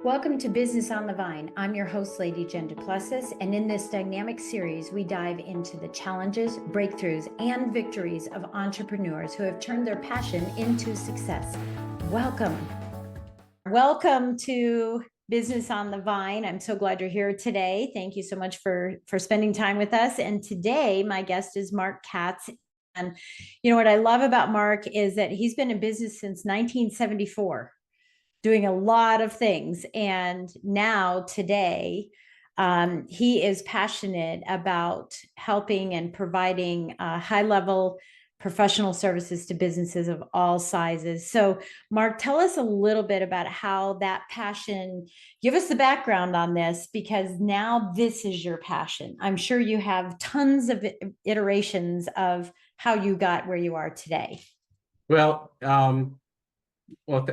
Welcome to Business on the Vine. I'm your host, Lady Jen Du Plessis, and in this dynamic series, we dive into the challenges, breakthroughs, and victories of entrepreneurs who have turned their passion into success. Welcome. Welcome to Business on the Vine. I'm so glad you're here today. Thank you so much for spending time with us. And today, my guest is Mark Katz. And you know what I love about Mark is that he's been in business since 1974. Doing a lot of things. And now today, he is passionate about helping and providing high level professional services to businesses of all sizes. So, Mark, tell us a little bit about how that passion, give us the background on this, because now this is your passion. I'm sure you have tons of iterations of how you got where you are today. Well,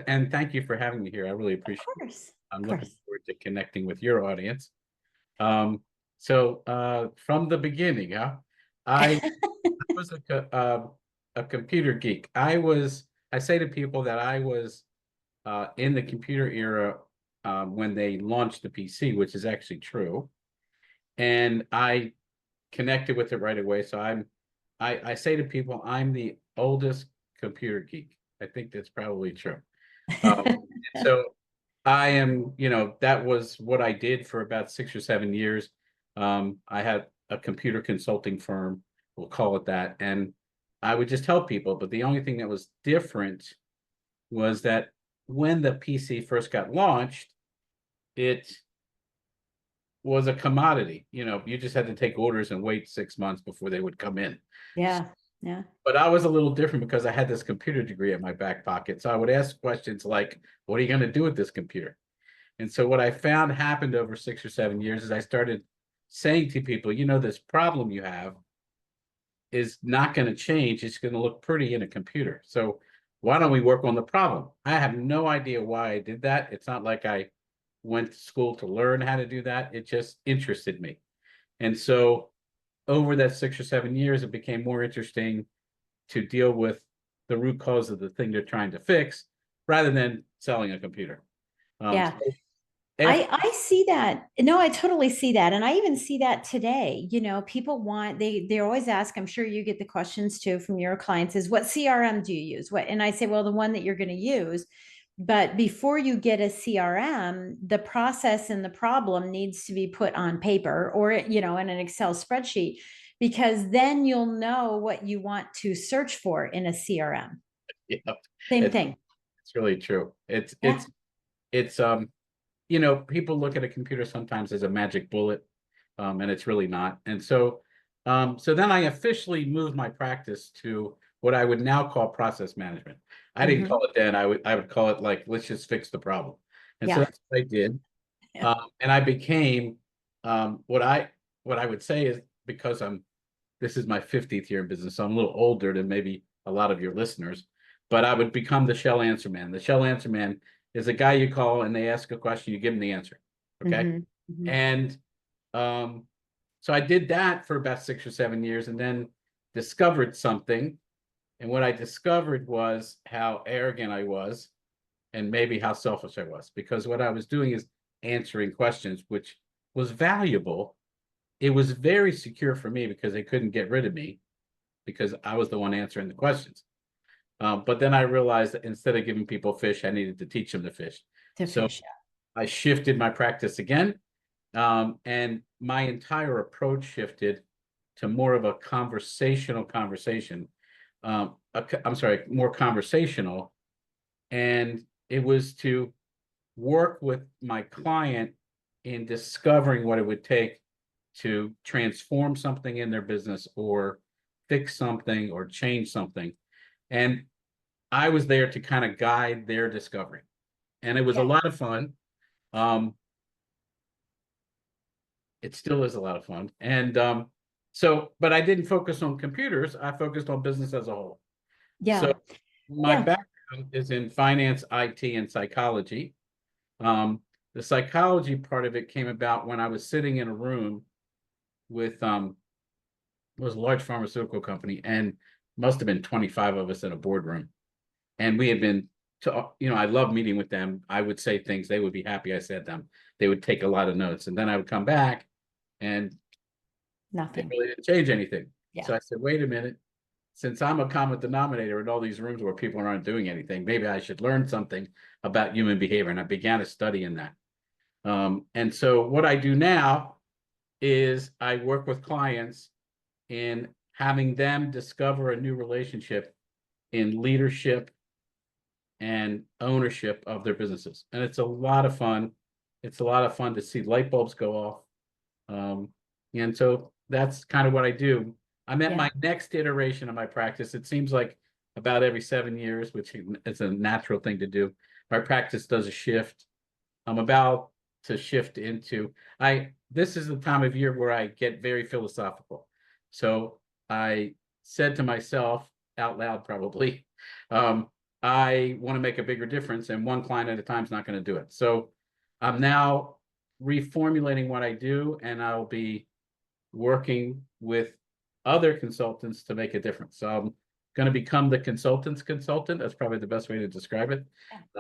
and thank you for having me here. I really appreciate it. Of course. I'm looking forward to connecting with your audience. So from the beginning, I was a computer geek. I say to people that I was in the computer era when they launched the PC, which is actually true. And I connected with it right away. So I say to people, I'm the oldest computer geek. I think that's probably true. So I am, that was what I did for about 6 or 7 years. I had a computer consulting firm, we'll call it that, and I would just help people. But the only thing that was different was that when the PC first got launched, it was a commodity. You just had to take orders and wait 6 months before they would come in. Yeah. Yeah. But I was a little different because I had this computer degree in my back pocket. So I would ask questions like, what are you going to do with this computer? And so what I found happened over 6 or 7 years is I started saying to people, this problem you have is not going to change. It's going to look pretty in a computer. So why don't we work on the problem? I have no idea why I did that. It's not like I went to school to learn how to do that. It just interested me. And so over that 6 or 7 years, it became more interesting to deal with the root cause of the thing they're trying to fix rather than selling a computer. Yeah. I see that. No, I totally see that. And I even see that today. People they always ask, I'm sure you get the questions too from your clients, is what CRM do you use? And I say, well, the one that you're going to use. But before you get a CRM, the process and the problem needs to be put on paper or, in an Excel spreadsheet, because then you'll know what you want to search for in a CRM. Yeah, Same thing. It's really true. It's people look at a computer sometimes as a magic bullet, and it's really not. And so then I officially moved my practice to what I would now call process management. I didn't call it then. I would call it like, let's just fix the problem. And so that's what I did. Yeah. And I became what I would say is, because this is my 50th year in business, so I'm a little older than maybe a lot of your listeners, but I would become the shell answer man. The shell answer man is a guy you call and they ask a question, you give them the answer. Okay. And so I did that for about 6 or 7 years and then discovered something. And what I discovered was how arrogant I was and maybe how selfish I was, because what I was doing is answering questions, which was valuable. It was very secure for me because they couldn't get rid of me because I was the one answering the questions. But then I realized that instead of giving people fish, I needed to teach them to fish. I shifted my practice again. And my entire approach shifted to more of a more conversational. And it was to work with my client in discovering what it would take to transform something in their business or fix something or change something. And I was there to kind of guide their discovery. And it was a lot of fun. It still is a lot of fun. And but I didn't focus on computers. I focused on business as a whole. Yeah. So my background is in finance, IT, and psychology. The psychology part of it came about when I was sitting in a room with was a large pharmaceutical company, and must have been 25 of us in a boardroom. And we had been I love meeting with them. I would say things, they would be happy I said them. They would take a lot of notes, and then I would come back and it Nothing. really didn't change anything. Yeah. So I said, wait a minute, since I'm a common denominator in all these rooms where people aren't doing anything, maybe I should learn something about human behavior. And I began to study in that. And so what I do now is I work with clients in having them discover a new relationship in leadership and ownership of their businesses. And it's a lot of fun. It's a lot of fun to see light bulbs go off. And so that's kind of what I do. I'm at my next iteration of my practice. It seems like about every 7 years, which is a natural thing to do. My practice does a shift. I'm about to shift into, this is the time of year where I get very philosophical. So I said to myself out loud, probably, I want to make a bigger difference, and one client at a time is not going to do it. So I'm now reformulating what I do, and I'll be working with other consultants to make a difference. So I'm going to become the consultant's consultant. That's probably the best way to describe it.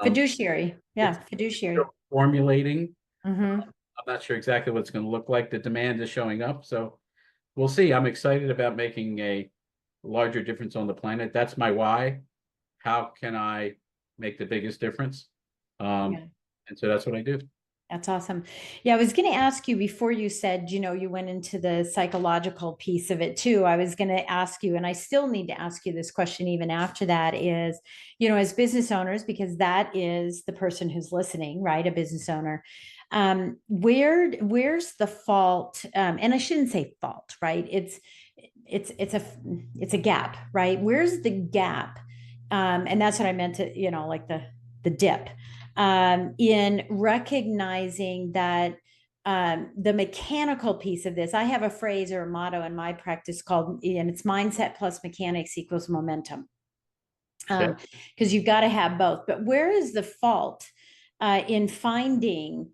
Fiduciary. Yeah, fiduciary. Formulating. Mm-hmm. I'm not sure exactly what it's going to look like. The demand is showing up. So we'll see. I'm excited about making a larger difference on the planet. That's my why. How can I make the biggest difference? And so that's what I do. That's awesome. Yeah, I was going to ask you before you said, you went into the psychological piece of it too. I was going to ask you, and I still need to ask you this question even after that is, as business owners, because that is the person who's listening, right? A business owner. Where's the fault? And I shouldn't say fault, right? It's a gap, right? Where's the gap? And that's what I meant to, like the dip. In recognizing that the mechanical piece of this, I have a phrase or a motto in my practice called, and it's mindset plus mechanics equals momentum. Because you've got to have both. But where is the fault in finding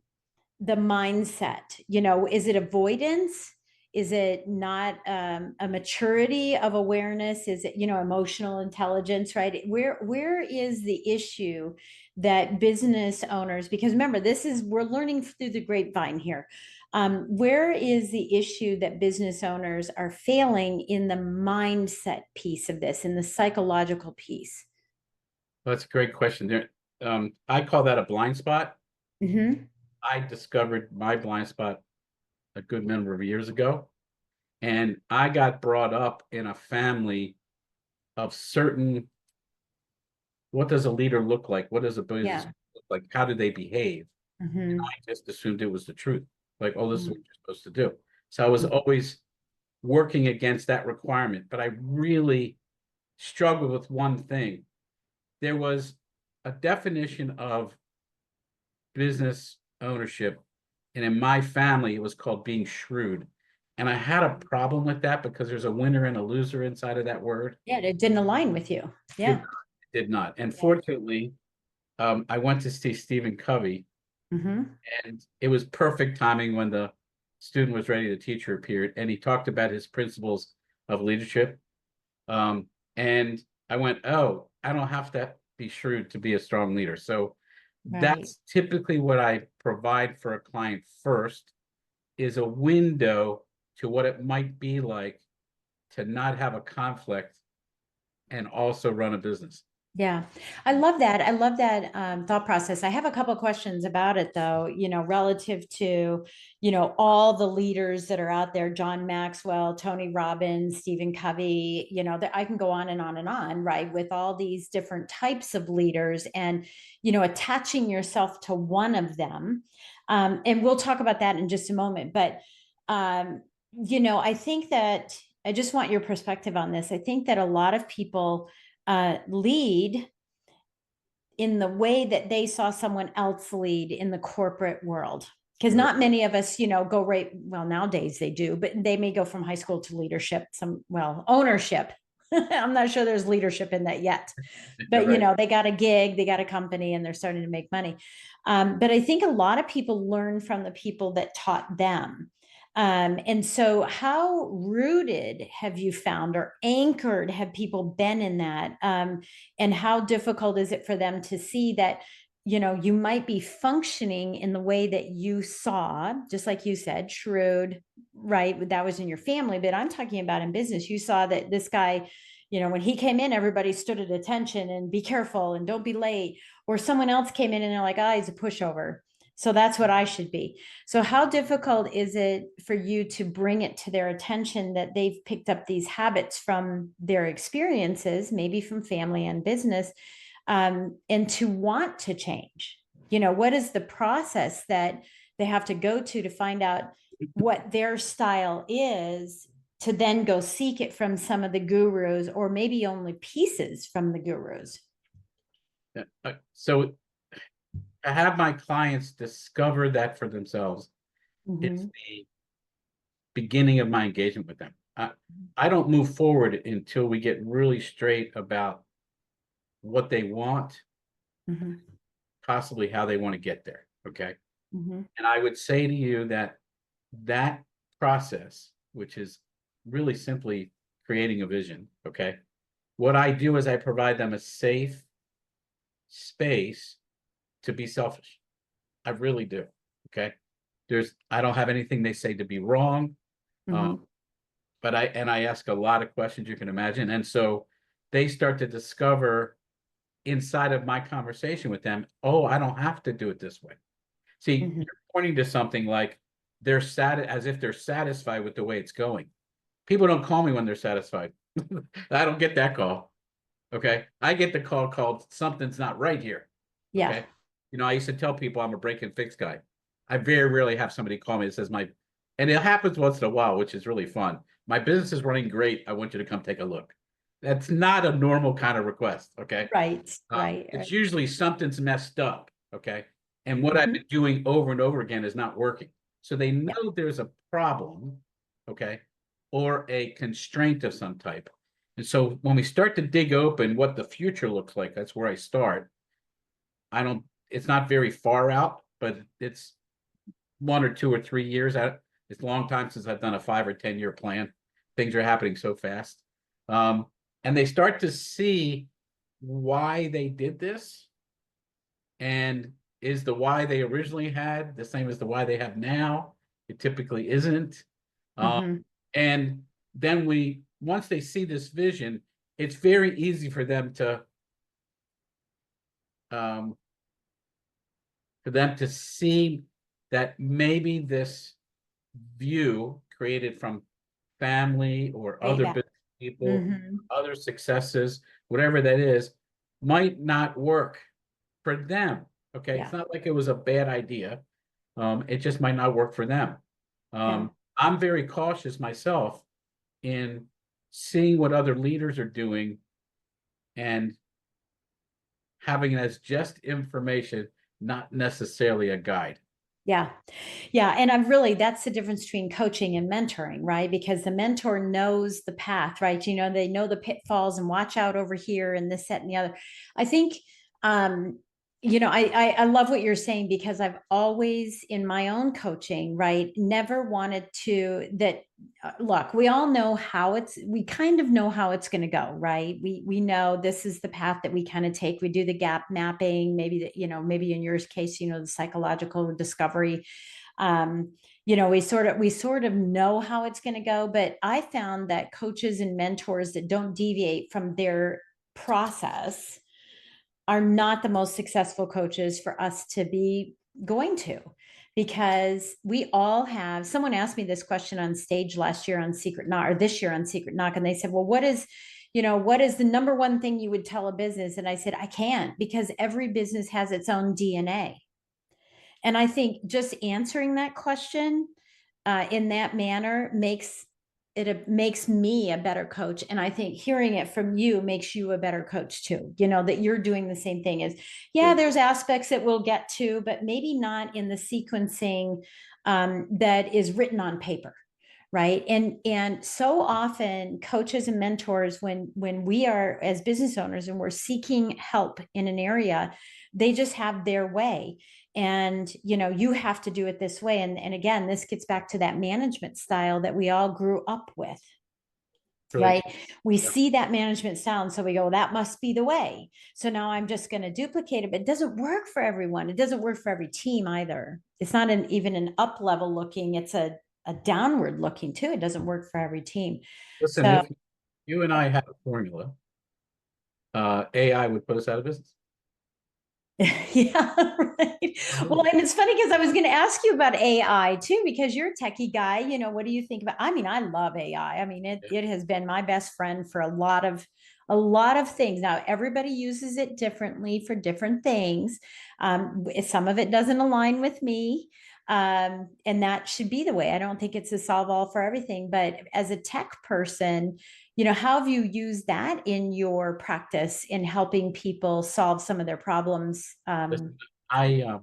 the mindset? Is it avoidance? Is it not a maturity of awareness? Is it, emotional intelligence, right? Where is the issue that business owners, because remember, we're learning through the grapevine here. Where is the issue that business owners are failing in the mindset piece of this, in the psychological piece? That's a great question. There, I call that a blind spot. Mm-hmm. I discovered my blind spot a good number of years ago. And I got brought up in a family of certain, what does a leader look like? What does a business look like? How do they behave? Mm-hmm. And I just assumed it was the truth. Like, oh, this is what you're supposed to do. So I was always working against that requirement. But I really struggled with one thing. There was a definition of business ownership, and in my family, it was called being shrewd. And I had a problem with that because there's a winner and a loser inside of that word. Yeah, it didn't align with you. Yeah. It did not. And fortunately, I went to see Stephen Covey, and it was perfect timing when the student was ready, the teacher appeared, and he talked about his principles of leadership. And I went, oh, I don't have to be shrewd to be a strong leader. So that's typically what I provide for a client first, is a window to what it might be like to not have a conflict and also run a business. Yeah, I love that. I love that thought process. I have a couple of questions about it, though, relative to, all the leaders that are out there, John Maxwell, Tony Robbins, Stephen Covey, I can go on and on and on, right, with all these different types of leaders and, attaching yourself to one of them. And we'll talk about that in just a moment. But, I think that I just want your perspective on this. I think that a lot of people lead in the way that they saw someone else lead in the corporate world. Because not many of us, go right. Well, nowadays they do, but they may go from high school to leadership, ownership. I'm not sure there's leadership in that yet, but they got a gig, they got a company, and they're starting to make money. But I think a lot of people learn from the people that taught them. And so how rooted have you found or anchored have people been in that? And how difficult is it for them to see that, you might be functioning in the way that you saw, just like you said, shrewd, right? That was in your family, but I'm talking about in business. You saw that this guy, when he came in, everybody stood at attention and be careful and don't be late. Or someone else came in and they're like, he's a pushover. So that's what I should be. So how difficult is it for you to bring it to their attention that they've picked up these habits from their experiences, maybe from family and business, and to want to change? What is the process that they have to go to find out what their style is, to then go seek it from some of the gurus, or maybe only pieces from the gurus? So I have my clients discover that for themselves. It's the beginning of my engagement with them. I don't move forward until we get really straight about what they want, possibly how they want to get there. Okay. And I would say to you that process, which is really simply creating a vision. Okay. What I do is I provide them a safe space to be selfish. I really do. Okay. I don't have anything they say to be wrong. But I ask a lot of questions you can imagine. And so they start to discover inside of my conversation with them, I don't have to do it this way. See, you're pointing to something like they're sad, as if they're satisfied with the way it's going. People don't call me when they're satisfied. I don't get that call. Okay. I get the call called something's not right here. Yeah. Okay. I used to tell people I'm a break and fix guy. I very rarely have somebody call me that says and it happens once in a while, which is really fun. My business is running great. I want you to come take a look. That's not a normal kind of request. Okay. Right. It's usually something's messed up. Okay. And what I've been doing over and over again is not working. So they know there's a problem. Okay. Or a constraint of some type. And so when we start to dig open what the future looks like, that's where I start. It's not very far out, but it's 1 or 2 or 3 years out. It's a long time since I've done a 5 or 10-year plan. Things are happening so fast. And they start to see why they did this. And is the why they originally had the same as the why they have now? It typically isn't. And then once they see this vision, it's very easy for them to see that maybe this view created from family or other business people, other successes, whatever that is, might not work for them. Okay. It's not like it was a bad idea. It just might not work for them. I'm very cautious myself in seeing what other leaders are doing and having it as just information, not necessarily a guide. Yeah. And that's the difference between coaching and mentoring, right? Because the mentor knows the path, right? They know the pitfalls and watch out over here and this, that, and the other. I think, I love what you're saying, because I've always in my own coaching, right, never wanted to look, we all know we kind of know how it's going to go, right? We know this is the path that we kind of take. We do the gap mapping, maybe maybe in your case, the psychological discovery. We sort of know how it's going to go, but I found that coaches and mentors that don't deviate from their process are not the most successful coaches for us to be going to, because we all have. Someone asked me this question on stage last year on Secret Knock, or this year on Secret Knock, and they said, well, what is the number one thing you would tell a business? And I said, I can't, because every business has its own DNA. And I think just answering that question in that manner makes me a better coach. And I think hearing it from you makes you a better coach too, that you're doing the same thing. There's aspects that we'll get to, but maybe not in the sequencing that is written on paper. Right. And so often coaches and mentors, when we are as business owners and we're seeking help in an area, they just have their way. And, you have to do it this way. And again, this gets back to that management style that we all grew up with. Really, Right. We yeah. see that management style. And so we go, that must be the way. So now I'm just going to duplicate it, but it doesn't work for everyone. It doesn't work for every team either. It's not even an up level looking, it's a downward looking too. It doesn't work for every team. Listen, So if you and I had a formula, AI would put us out of business. yeah, right. Well, Absolutely. and it's funny because I was going to ask you about AI too, because you're a techie guy. What do you think about? I mean, I love AI. I mean, it has been my best friend for a lot of things. Now, everybody uses it differently for different things. Some of it doesn't align with me. And that should be the way. I don't think it's a solve all for everything, but as a tech person, how have you used that in your practice in helping people solve some of their problems? Listen, I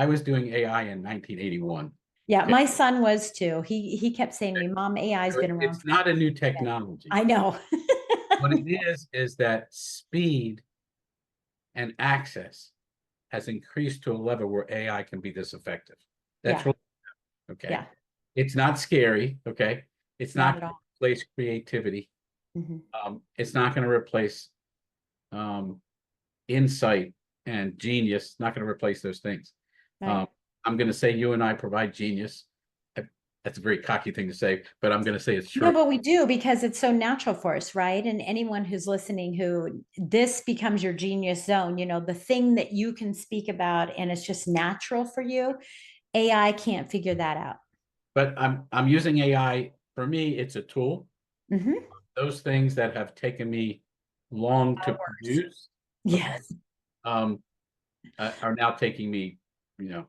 was doing AI in 1981. Yeah, Okay, my son was too. He kept saying to me, Mom, AI's so been around it's for not a new yeah. technology. I know. What it is that speed and access has increased to a level where AI can be this effective. That's Yeah, really okay. yeah, It's not scary. Okay, it's not not at going to all. replace creativity. Mhm. It's not going to replace um, insight and genius. Not going to replace those things. Right. Um, I'm going to say you and I provide genius. That's a very cocky thing to say, but I'm going to say it's No, true. but we do because it's so natural for us, right? And anyone who's listening who this becomes your genius zone, the thing that you can speak about and it's just natural for you, AI can't figure that out. But I'm using AI. For me, it's a tool. Mhm. Those things that have taken me long to Hours. produce, okay, Yes. um, are now taking me, you know,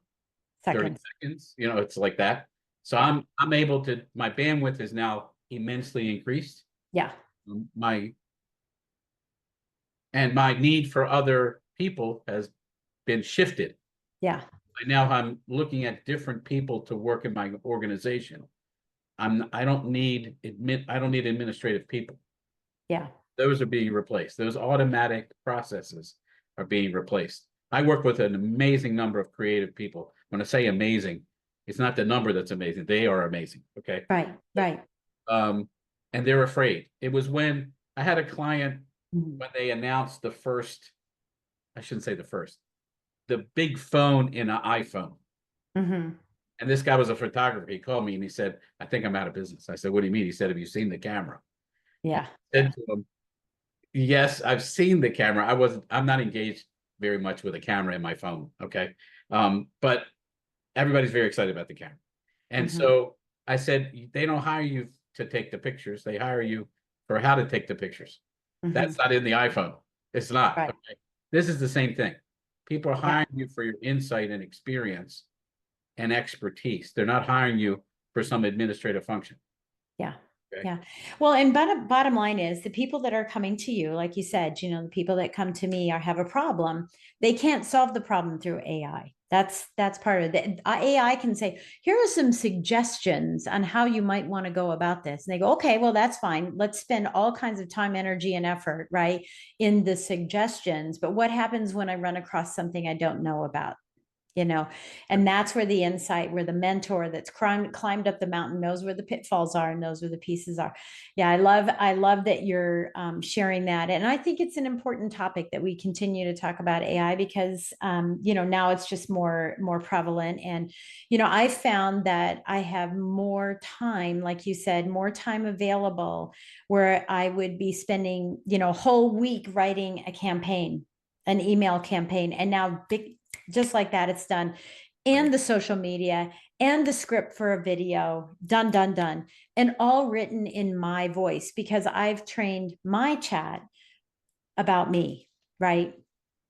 30 Seconds. seconds. It's like that. So Yeah. I'm able to. My bandwidth is now immensely increased. Yeah. My and my need for other people has been shifted. Yeah. Now I'm looking at different people to work in my organization. I don't need administrative people. Yeah. Those are being replaced. Those automatic processes are being replaced. I work with an amazing number of creative people. When I say amazing, it's not the number that's amazing. They are amazing. Okay. Right. Right. Um, and they're afraid. It was when I had a client Mhm. when they announced the first, I shouldn't say the first, the big phone in an iPhone. Mhm. And this guy was a photographer. He called me and he said, I think I'm out of business. I said, what do you mean? He said, have you seen the camera? And Yeah. I said to him, yes, I've seen the camera. I'm not engaged very much with a camera in my phone. Okay. But everybody's very excited about the camera. And Mhm. so I said, they don't hire you to take the pictures. They hire you for how to take the pictures. That's Mhm. not in the iPhone. It's not. Right. Okay. This is the same thing. People are Yeah. hiring you for your insight and experience and expertise. They're not hiring you for some administrative function. Yeah. Okay. Yeah. Well, and bottom line is the people that are coming to you, like you said, the people that come to me have a problem. They can't solve the problem through AI. That's part of it. AI can say, here are some suggestions on how you might want to go about this. And they go, okay, well, that's fine. Let's spend all kinds of time, energy, and effort, right, in the suggestions. But what happens when I run across something I don't know about? And that's where the insight, where the mentor that's climbed up the mountain knows where the pitfalls are and knows where the pieces are. Yeah, I love that you're sharing that, and I think it's an important topic that we continue to talk about AI because now it's just more prevalent, and I found that I have more time, like you said, more time available, where I would be spending a whole week writing a campaign, an email campaign, and now just like that, it's done. Right. And the social media and the script for a video, done, done, done. And all written in my voice because I've trained my chat about me, right?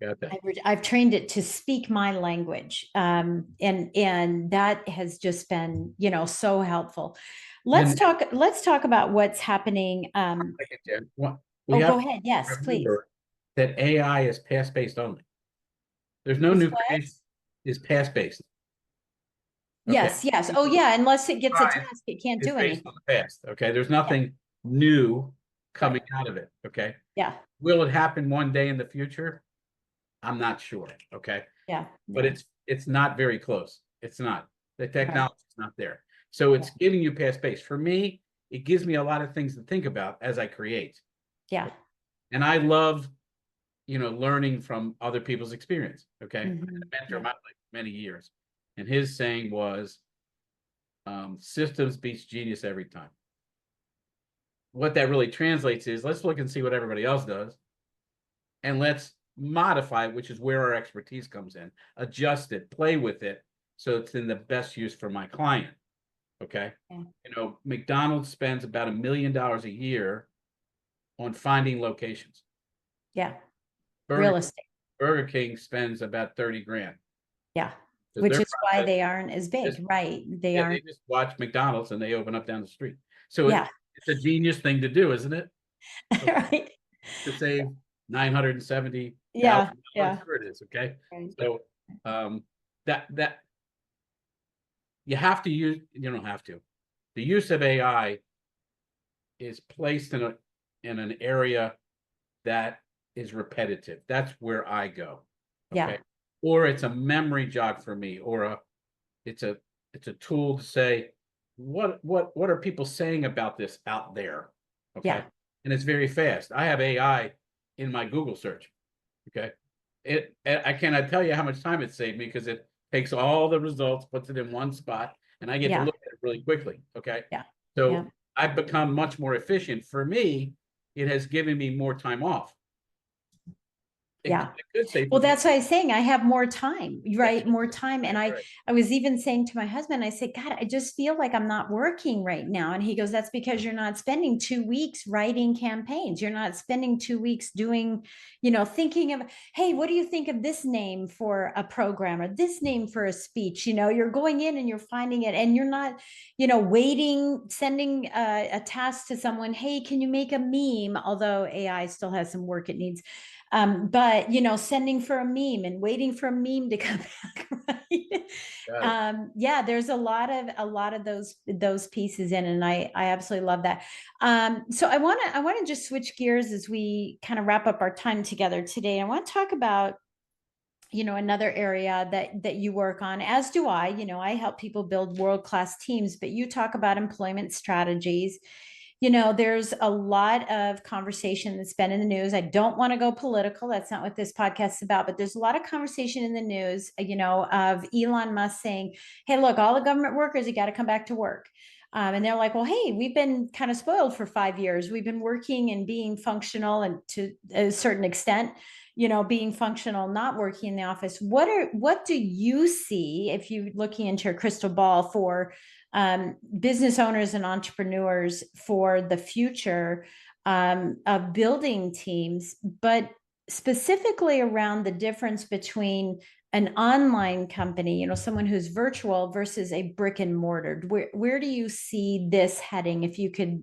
Got that. I've trained it to speak my language. And that has just been, so helpful. Let's And talk about what's happening. we Oh, go have to ahead. Yes, please. remember that AI is past based only. There's no Is new what? creation. Is past based. Okay. Yes, yes. Oh, yeah. Unless it gets a Five task, it can't is do based anything. on the past. Okay. There's Yeah. nothing new Right. coming out of it. Okay. Yeah. Will it happen one day in the future? I'm not sure. Okay. Yeah. But Yeah. it's it's not very close. It's not. The technology is not there. So it's giving you past space. For me, it gives me a lot of things to think about as I create. Yeah. And I love, learning from other people's experience. Okay. I had a mentor in my life many years. And his saying was, systems beats genius every time. What that really translates is, let's look and see what everybody else does. And let's modify, which is where our expertise comes in, adjust it, play with it, so it's in the best use for my client. Okay. Yeah. McDonald's spends about $1 million a year on finding locations. Yeah. Real estate. Burger King spends about 30 grand. Yeah. Which is why they aren't as big, right? They aren't. They just watch McDonald's and they open up down the street. So it's a genius thing to do, isn't it? Right. To save $970,000. Yeah. Whatever it is. Okay. Right. So that you have to use, you don't have to. The use of AI is placed in an area that is repetitive. That's where I go. Okay. Yeah. Or it's a memory jog for me, or it's a tool to say, what are people saying about this out there? Okay. Yeah. And it's very fast. I have AI in my Google search. Okay. I cannot tell you how much time it saved me, because it takes all the results, puts it in one spot, and I get to look at it really quickly. Okay. Yeah. So I've become much more efficient. For me, it has given me more time off. Well, that's what I was saying. I have more time, right? More time. And I was even saying to my husband, I said, God, I just feel like I'm not working right now. And he goes, that's because you're not spending 2 weeks writing campaigns. You're not spending 2 weeks doing, thinking of, hey, what do you think of this name for a program, or this name for a speech? You're going in and you're finding it, and you're not, waiting, sending a task to someone. Hey, can you make a meme? Although AI still has some work it needs. But sending for a meme and waiting for a meme to come back, right? There's a lot of those pieces in, and I absolutely love that. So I want to just switch gears as we kind of wrap up our time together today. I want to talk about another area that you work on, as do I. I help people build world-class teams, but you talk about employment strategies. There's a lot of conversation that's been in the news. I don't want to go political. That's not what this podcast is about, but there's a lot of conversation in the news, of Elon Musk saying, hey, look, all the government workers, you got to come back to work. And they're like, well, hey, we've been kind of spoiled for 5 years. We've been working and being functional, and to a certain extent, being functional, not working in the office. What do you see, if you're looking into your crystal ball, for business owners and entrepreneurs for the future of building teams, but specifically around the difference between an online company, someone who's virtual, versus a brick and mortar? Where do you see this heading? If you could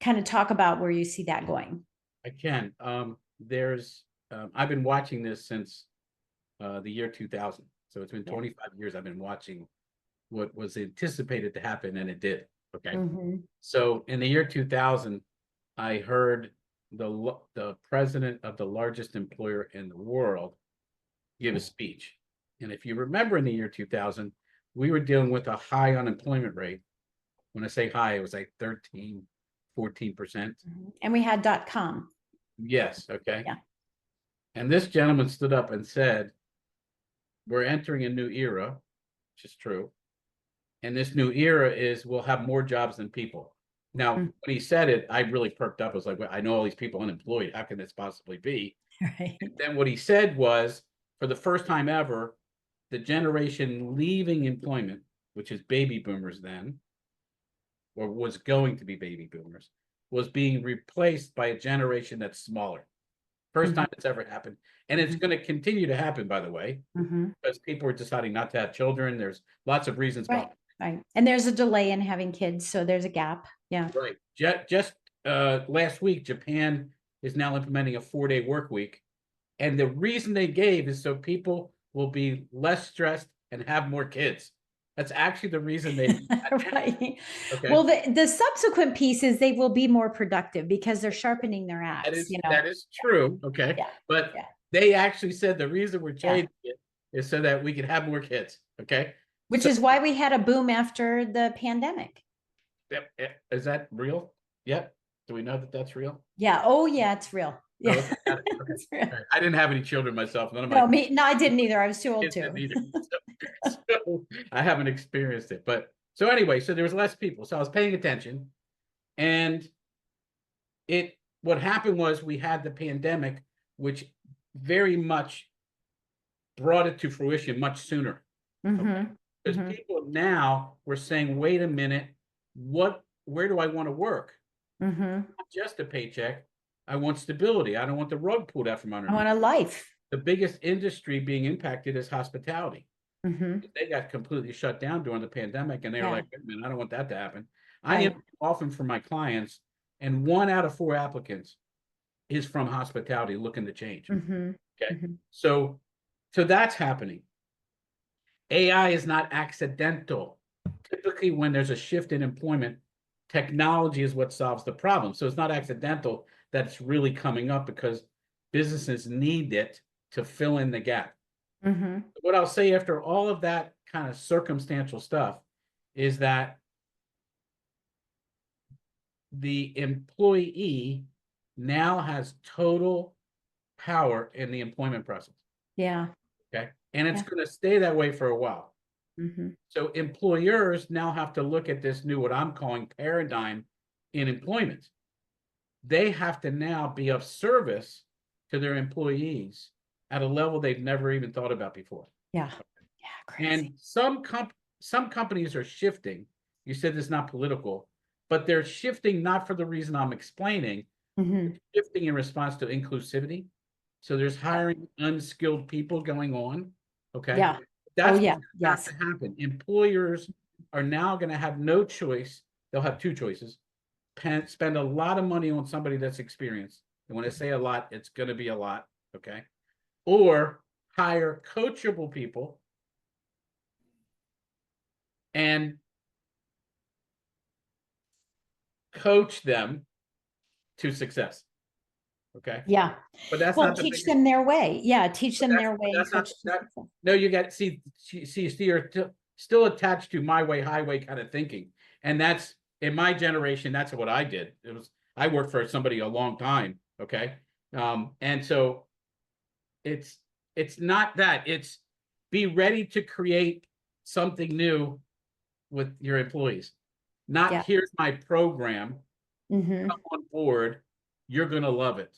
kind of talk about where you see that going. I can. I've been watching this since the year 2000. So it's been 25 years I've been watching what was anticipated to happen, and it did. Okay. So in the year 2000, I heard the president of the largest employer in the world give a speech. And if you remember, in the year 2000, we were dealing with a high unemployment rate. When I say high, it was like 13, 14%. And we had .com. Yes. Okay. Yeah. And this gentleman stood up and said, we're entering a new era, which is true. And this new era is, we'll have more jobs than people. Now, when he said it, I really perked up. I was like, well, I know all these people unemployed. How can this possibly be? Right. And then what he said was, for the first time ever, the generation leaving employment, which is baby boomers then, or was going to be baby boomers, was being replaced by a generation that's smaller. First time it's ever happened. And it's going to continue to happen, by the way, because people are deciding not to have children. There's lots of reasons. Right. And there's a delay in having kids. So there's a gap. Yeah. Right. Just last week, Japan is now implementing a 4-day work week. And the reason they gave is so people will be less stressed and have more kids. That's actually the reason they right. Okay. Well, the subsequent piece is they will be more productive because they're sharpening their axe. That is true. Okay. Yeah. But they actually said the reason we're changing it is so that we can have more kids. Okay. Which So is why we had a boom after the pandemic. is that real? Yep. Do we know that that's real? Yeah. Oh, yeah, it's real. Oh, Yeah. okay. Got it. Okay. It's real. All right. I didn't have any children myself. None of No, my I didn't either. I was too old kids didn't too. either. So I haven't experienced it. But so anyway, so there was less people. So I was paying attention. And what happened was we had the pandemic, which very much brought it to fruition much sooner. Mm-hmm. Because Mm-hmm. people now were saying, wait a minute, where do I want to work? Mm-hmm. Not just a paycheck. I want stability. I don't want the rug pulled out from under I me. want a life. The biggest industry being impacted is hospitality. Mm-hmm. They got completely shut down during the pandemic, and they were Yeah. like, wait a minute, I don't want that to happen. Right. I interview often for my clients, and 1 out of 4 applicants is from hospitality looking to change. Mm-hmm. Okay. Mm-hmm. So that's happening. AI is not accidental. Typically, when there's a shift in employment, technology is what solves the problem. So it's not accidental that it's really coming up because businesses need it to fill in the gap. Mm-hmm. What I'll say after all of that kind of circumstantial stuff is that the employee now has total power in the employment process. Yeah. Okay. And it's Yeah. going to stay that way for a while. Mm-hmm. So employers now have to look at this new, what I'm calling paradigm in employment. They have to now be of service to their employees at a level they've never even thought about before. Yeah. Yeah. Crazy. And some companies are shifting. You said it's not political, but they're shifting not for the reason I'm explaining, Mm-hmm. shifting in response to inclusivity. So there's hiring unskilled people going on. Okay. Yeah. That's Oh, yeah. what's Yes. to happen. Employers are now going to have no choice. They'll have 2 choices. Spend a lot of money on somebody that's experienced. And when I say a lot, it's going to be a lot. Okay. Or hire coachable people and coach them to success. Okay. Yeah. But that's Well, not the teach biggest. them their way. Yeah. Teach them their way. That's And not coach that. them. No, you got see, you're still attached to my way, highway kind of thinking. And that's in my generation, that's what I did. I worked for somebody a long time. Okay. And so it's not that, it's be ready to create something new with your employees. Not Yeah. here's my program, Mm-hmm. come on board, you're gonna love it.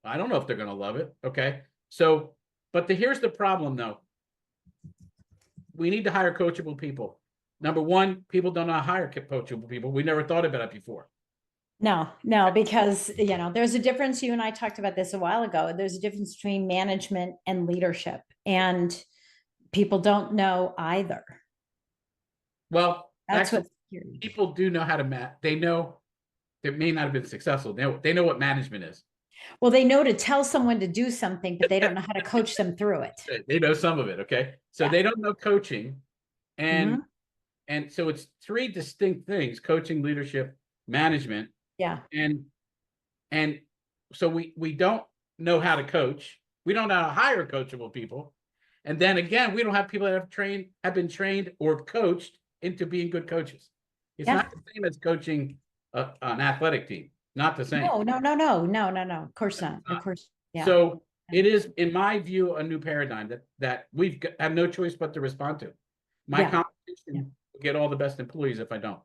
I don't know if they're gonna love it. Okay. So, but here's the problem though. We need to hire coachable people. Number one, people don't know how to hire coachable people. We never thought about it before. No, because, there's a difference. You and I talked about this a while ago. There's a difference between management and leadership, and people don't know either. Well, That's actually, what's scary. people do know how to they know they may not have been successful. They know what management is. Well, they know to tell someone to do something, but they don't know how to coach them through it. They know some of it. Okay. So Yeah. they don't know coaching. And Mhm. and so it's 3 distinct things: coaching, leadership, management. Yeah. And so we don't know how to coach. We don't know how to hire coachable people. And then again, we don't have people that have been trained or coached into being good coaches. It's Yeah. not the same as coaching an athletic team. Not the same. No. Of course not. Of course. Yeah. So it is, in my view, a new paradigm that have no choice but to respond to. My Yeah. competition will get all the best employees if I don't.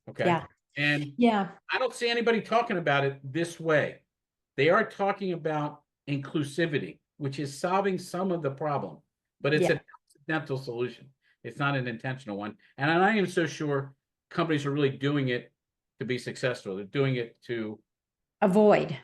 Okay. Yeah. And Yeah. I don't see anybody talking about it this way. They are talking about inclusivity, which is solving some of the problem, but it's Yeah. an accidental solution. It's not an intentional one. And I'm not even so sure companies are really doing it to be successful. They're doing it to Avoid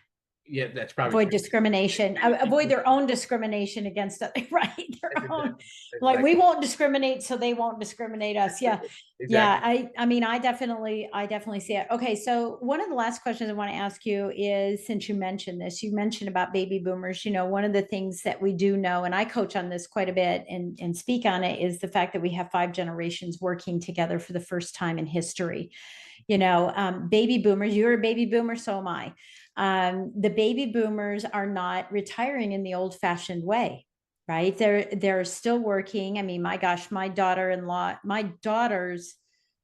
that's probably true. discrimination, avoid their own discrimination against it. Right. Their own. Like, Exactly. we won't discriminate, so they won't discriminate us. Yeah. Exactly. Yeah. I mean, I definitely see it. Okay. So one of the last questions I want to ask you is, since you mentioned this, you mentioned about baby boomers. One of the things that we do know, and I coach on this quite a bit and speak on it, is the fact that we have 5 generations working together for the first time in history. Baby boomers, you're a baby boomer, so am I. The baby boomers are not retiring in the old-fashioned way. right? They're still working. I mean, my gosh, my daughter's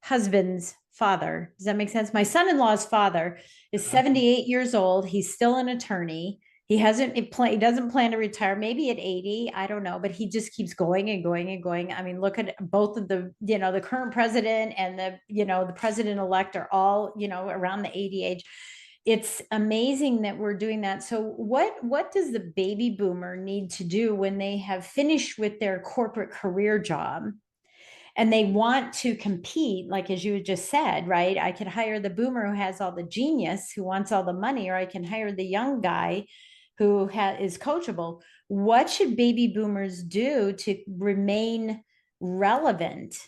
husband's father. Does that make sense? My son-in-law's father is 78 years old. He's still an attorney. He doesn't plan to retire, maybe at 80, I don't know, but he just keeps going and going and going. I mean, look at both of the current president and the president-elect are all, around the 80 age. It's amazing that we're doing that. So what does the baby boomer need to do when they have finished with their corporate career job and they want to compete, like as you just said, right? I could hire the boomer who has all the genius, who wants all the money, or I can hire the young guy who is coachable. What should baby boomers do to remain relevant?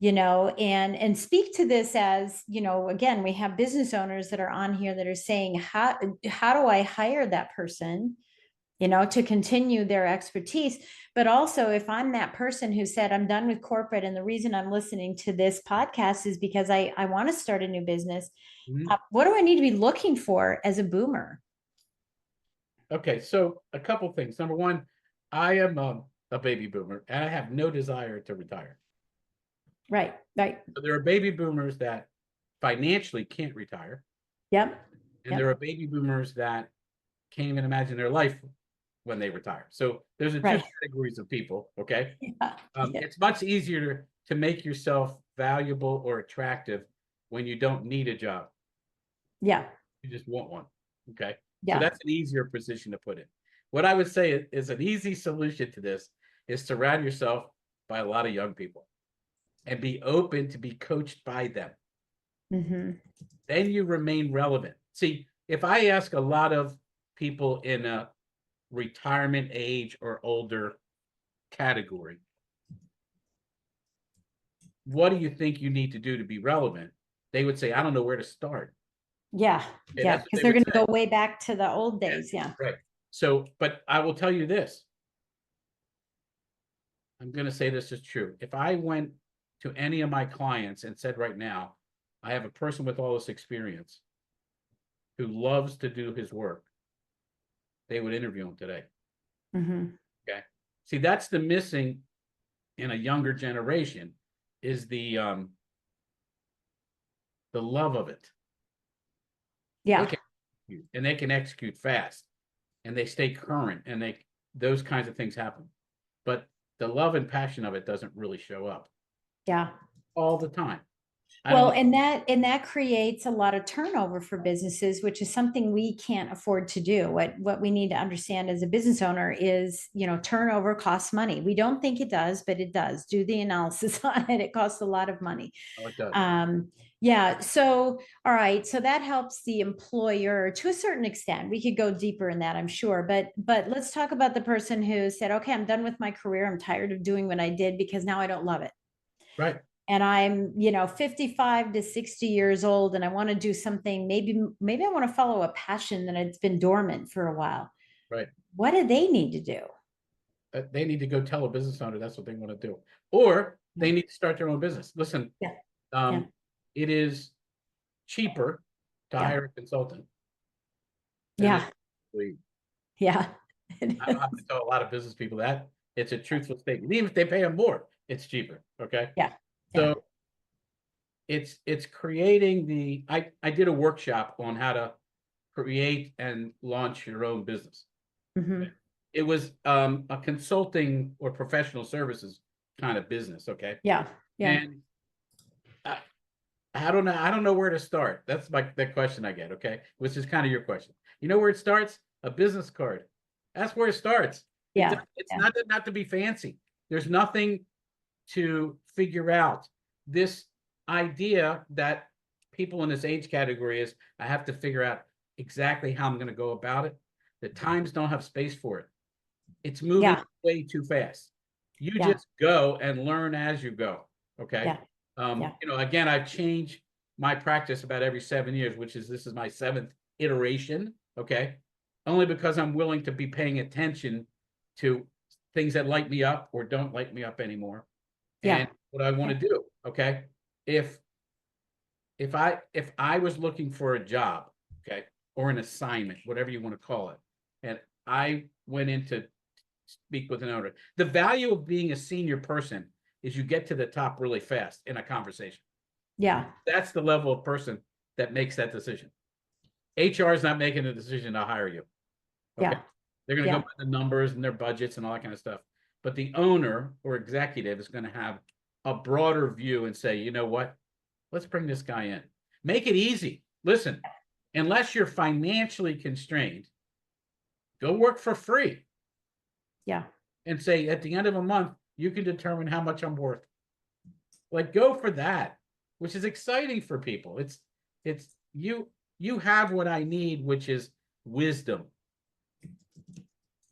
And speak to this as, again, we have business owners that are on here that are saying, how do I hire that person, to continue their expertise? But also, if I'm that person who said, I'm done with corporate, and the reason I'm listening to this podcast is because I want to start a new business. What do I need to be looking for as a boomer? Okay, so a couple things. Number one, I am a baby boomer, and I have no desire to retire. Right. So there are baby boomers that financially can't retire. Yep. And there are baby boomers that can't even imagine their life when they retire. So there's two categories of people, okay? It's much easier to make yourself valuable or attractive when you don't need a job. Yeah. You just want one, okay? Yeah. So that's an easier position to put in. What I would say is an easy solution to this is surround yourself by a lot of young people and be open to be coached by them. Then you remain relevant. See, if I ask a lot of people in a retirement age or older category, what do you think you need to do to be relevant? They would say, I don't know where to start. Yeah. Because they're going to go way back to the old days. Yeah. Right. So, but I will tell you this. I'm going to say this is true. If I went to any of my clients and said right now, I have a person with all this experience who loves to do his work, they would interview him today. Okay. See, that's the missing in a younger generation is the love of it. Yeah. They can execute fast and they stay current and those kinds of things happen. But the love and passion of it doesn't really show up. Yeah. All the time. Well, and that creates a lot of turnover for businesses, which is something we can't afford to do. What we need to understand as a business owner is, turnover costs money. We don't think it does, but it does. Do the analysis on it. It costs a lot of money. Oh, it does. Yeah. So, all right. So that helps the employer to a certain extent. We could go deeper in that, I'm sure. But let's talk about the person who said, okay, I'm done with my career. I'm tired of doing what I did because now I don't love it. Right. And I'm, 55 to 60 years old and I want to do something, maybe I want to follow a passion that it's been dormant for a while. Right. What do they need to do? They need to go tell a business owner that's what they want to do. Or they need to start their own business. Listen, it is cheaper to hire a consultant. Yeah. I don't have to tell a lot of business people that. It's a truthful statement. Even if they pay them more, it's cheaper. Okay. Yeah. So it's creating I did a workshop on how to create and launch your own business. It was a consulting or professional services kind of business. Okay. Yeah. And I don't know where to start. That's the question I get. Okay. Which is kind of your question. You know where it starts? A business card. That's where it starts. Yeah. It's not to be fancy. There's nothing to figure out. This idea that people in this age category is, I have to figure out exactly how I'm going to go about it. The times don't have space for it. It's moving way too fast. You just go and learn as you go. Okay. Again, I've changed my practice about every 7 years, this is my 7th iteration. Okay. Only because I'm willing to be paying attention to things that light me up or don't light me up anymore. And what I want to do. Okay. If I was looking for a job, okay, or an assignment, whatever you want to call it, and I went into speak with an owner. The value of being a senior person is you get to the top really fast in a conversation. Yeah. That's the level of person that makes that decision. HR is not making a decision to hire you. Okay. Yeah. They're going to Yeah. go by the numbers and their budgets and all that kind of stuff. But the owner or executive is going to have a broader view and say, you know what? Let's bring this guy in. Make it easy. Listen, unless you're financially constrained, go work for free. Yeah. And say at the end of a month, you can determine how much I'm worth. Like, go for that, which is exciting for people. It's you have what I need, which is wisdom.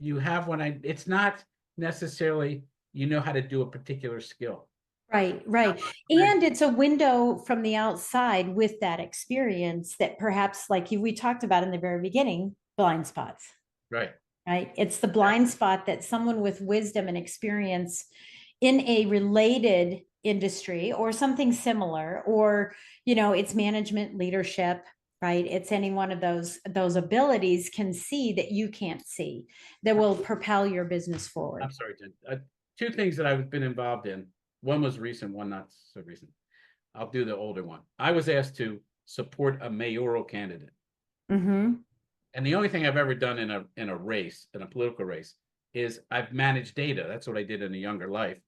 You have what it's not necessarily you know how to do a particular skill. Right, right. And it's a window from the outside with that experience that perhaps, like we talked about in the very beginning, blind spots. Right. Right. It's the blind spot that someone with wisdom and experience in a related industry or something similar, or, it's management, leadership, right? It's any one of those abilities can see that you can't see, that will propel your business forward. I'm sorry, Jen. Two things that I've been involved in. One was recent, one not so recent. I'll do the older one. I was asked to support a mayoral candidate. Mm-hmm. And the only thing I've ever done in a race, in a political race, is I've managed data. That's what I did in a younger life,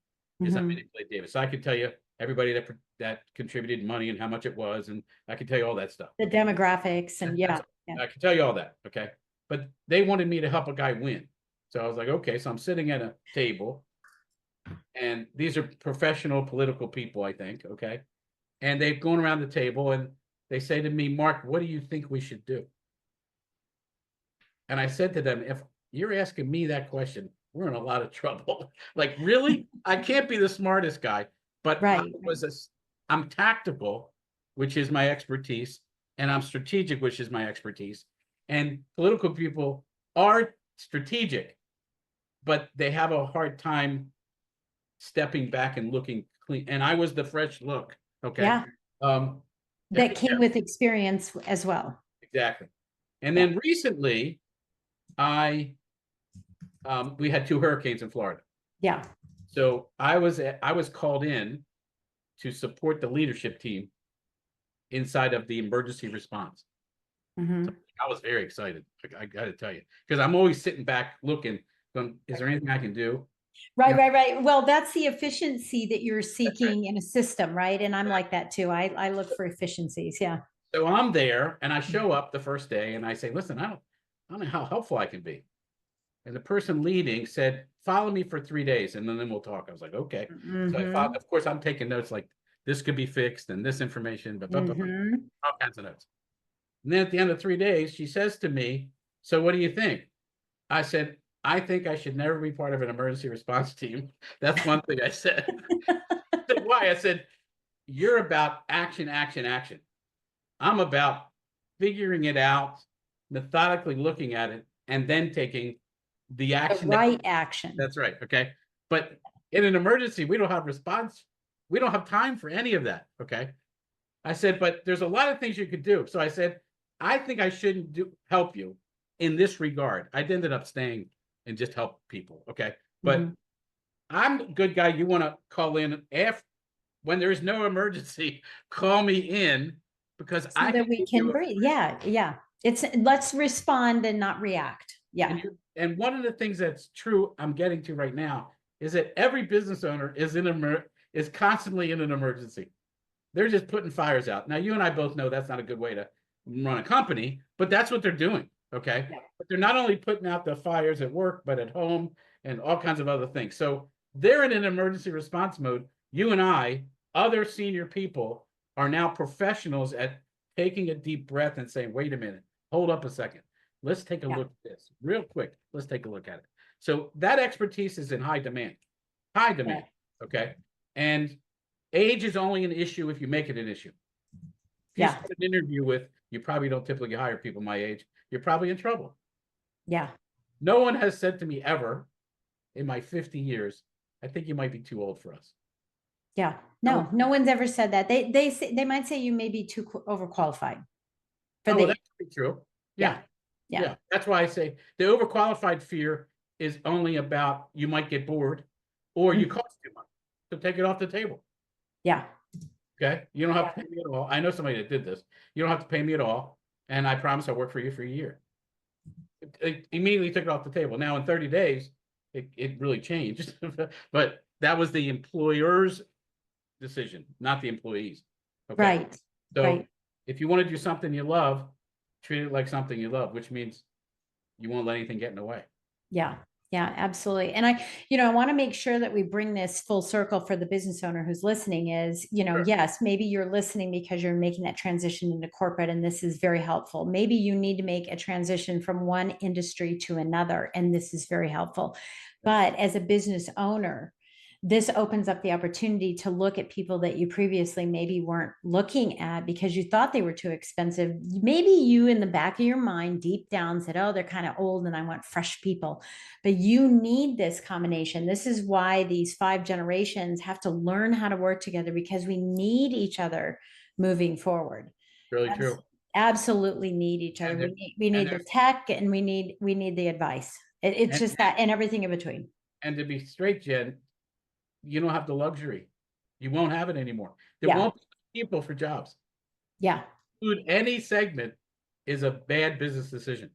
is I manipulate data. So I could tell you everybody that contributed money and how much it was, and I can tell you all that stuff. The demographics and yeah. I can tell you all that, okay? But they wanted me to help a guy win. So I was like, okay, so I'm sitting at a table, and these are professional political people, I think, okay? And they've gone around the table, and they say to me, Mark, what do you think we should do? And I said to them, if you're asking me that question, we're in a lot of trouble. Like, really? I can't be the smartest guy, but I'm tactical, which is my expertise, and I'm strategic, which is my expertise. And political people are strategic, but they have a hard time stepping back and looking clean. And I was the fresh look. Okay. Yeah. That came with experience as well. Exactly. And then recently, we had 2 hurricanes in Florida. Yeah. So I was called in to support the leadership team inside of the emergency response. Mm-hmm. So I was very excited. I got to tell you, because I'm always sitting back looking, going, is there anything I can do? Right. Well, that's the efficiency that you're seeking in a system, right? And I'm like that too. I look for efficiencies. Yeah. So I'm there, and I show up the first day, and I say, listen, I don't know how helpful I can be. And the person leading said, follow me for 3 days, and then we'll talk. I was like, okay. Mm-hmm. So I thought, of course, I'm taking notes like this could be fixed and this information, but all kinds of notes. And then at the end of 3 days, she says to me, so what do you think? I said, I think I should never be part of an emergency response team. That's one thing I said. I said, why? I said, you're about action, action, action. I'm about figuring it out, methodically looking at it, and then taking the action. The right action. That's right. Okay. But in an emergency, we don't have response. We don't have time for any of that. Okay. I said, but there's a lot of things you could do. So I said, I think I shouldn't help you in this regard. I ended up staying and just help people. Okay. But I'm a good guy. You want to call in when there's no emergency, call me in, because so that we can breathe. Yeah. It's let's respond and not react. Yeah. And one of the things that's true, I'm getting to right now, is that every business owner is constantly in an emergency. They're just putting fires out. Now, you and I both know that's not a good way to run a company, but that's what they're doing. Okay. Yeah. But they're not only putting out the fires at work, but at home and all kinds of other things. So they're in an emergency response mode. You and I, other senior people, are now professionals at taking a deep breath and saying, wait a minute, hold up a second. Let's take a look at this real quick. Let's take a look at it. So that expertise is in high demand. Okay. And age is only an issue if you make it an issue. If you start an interview with, you probably don't typically hire people my age, you're probably in trouble. Yeah. No one has said to me ever in my 50 years, I think you might be too old for us. Yeah. No one's ever said that. They might say you may be too overqualified. That could be true. Yeah. That's why I say the overqualified fear is only about you might get bored or you Mhm. cost too much. So take it off the table. Yeah. Okay. You don't have Yeah. to pay me at all. I know somebody that did this. You don't have to pay me at all. And I promise I'll work for you for a year. It immediately took it off the table. Now in 30 days, it really changed. But that was the employer's decision, not the employees. Okay. Right. So Right. if you want to do something you love, treat it like something you love, which means you won't let anything get in the way. Yeah. Yeah, absolutely. And I want to make sure that we bring this full circle for the business owner who's listening is, Sure. yes, maybe you're listening because you're making that transition into corporate and this is very helpful. Maybe you need to make a transition from one industry to another, and this is very helpful. But as a business owner, this opens up the opportunity to look at people that you previously maybe weren't looking at because you thought they were too expensive. Maybe you, in the back of your mind, deep down said, oh, they're kind of old and I want fresh people. But you need this combination. This is why these 5 generations have to learn how to work together, because we need each other moving forward. Really true. Absolutely need each other. And there, We and need the there's t's and we need the advice. It's and just that, and everything in between. and to be straight, Jen, you don't have the luxury. You won't have it anymore. There Yeah. won't be people for jobs. Yeah. Include any segment is a bad business decision.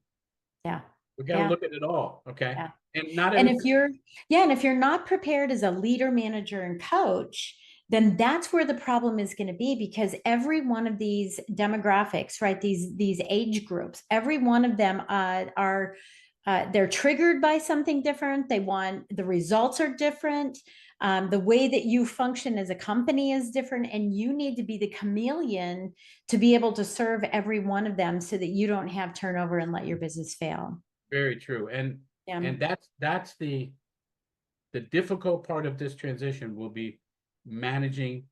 Yeah. We got to look at it all. Okay. Yeah. And not And every if you're not prepared as a leader, manager, and coach, then that's where the problem is going to be, because every one of these demographics, right? These age groups, every one of them are they're triggered by something different. The results are different. The way that you function as a company is different, and you need to be the chameleon to be able to serve every one of them so that you don't have turnover and let your business fail. very true. Yeah. And that's the difficult part of this transition will be managing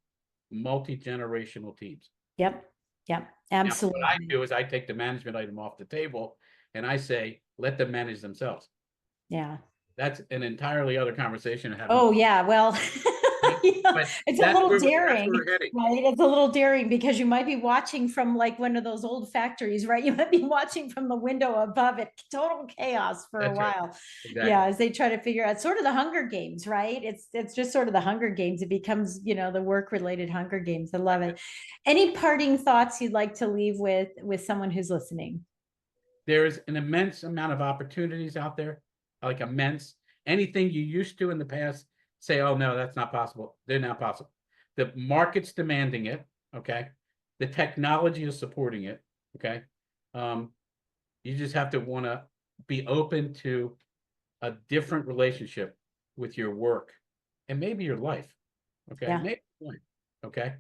multi-generational teams. Yep. Yep. Now, what I Absolutely. do is I take the management item off the table and I say, let them manage themselves. Yeah. That's an entirely other conversation. Oh, yeah. Well, But it's a that's little where daring, we're heading. right? It's a little daring because you might be watching from like one of those old factories, right? You might be watching from the window above it, total chaos for a That's right. while. Yeah, Exactly. as they try to figure out sort of the Hunger Games, right? It's just sort of the Hunger Games. It becomes, the work-related Hunger Games. I love it. Any parting thoughts you'd like to leave with someone who's listening? There's an immense amount of opportunities out there, like immense. Anything you used to in the past, say, oh no, that's not possible. They're not possible. The market's demanding it. Okay. The technology is supporting it. Okay. You just have to want to be open to a different relationship with your work and maybe your life. Okay. Yeah. Maybe your life. Okay.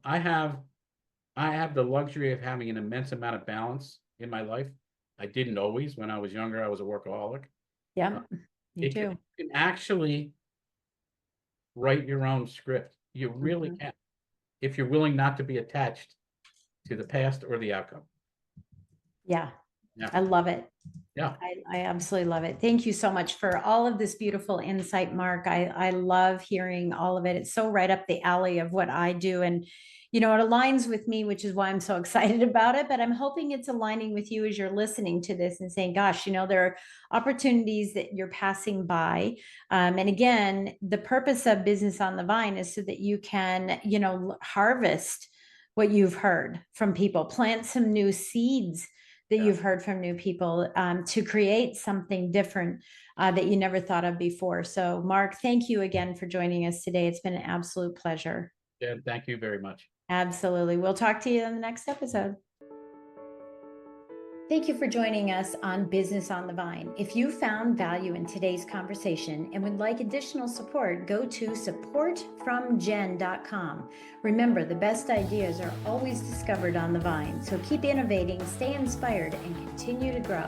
I have the luxury of having an immense amount of balance in my life. I didn't always. When I was younger, I was a workaholic. Yeah. Me You too. can actually write your own script. You really Mhm. can, if you're willing not to be attached to the past or the outcome. Yeah. Yeah. I love it. Yeah. I absolutely love it. Thank you so much for all of this beautiful insight, Mark. I love hearing all of it. It's so right up the alley of what I do. And, it aligns with me, which is why I'm so excited about it. But I'm hoping it's aligning with you as you're listening to this and saying, gosh, there are opportunities that you're passing by. And again, the purpose of Business on the Vine is so that you can, harvest what you've heard from people, plant some new seeds that Yeah. you've heard from new people, to create something different that you never thought of before. So, Mark, thank you again for joining us today. It's been an absolute pleasure. Yeah. Thank you very much. Absolutely. We'll talk to you in the next episode. Thank you for joining us on Business on the Vine. If you found value in today's conversation and would like additional support, go to supportfromjen.com. Remember, the best ideas are always discovered on the Vine, so keep innovating, stay inspired, and continue to grow.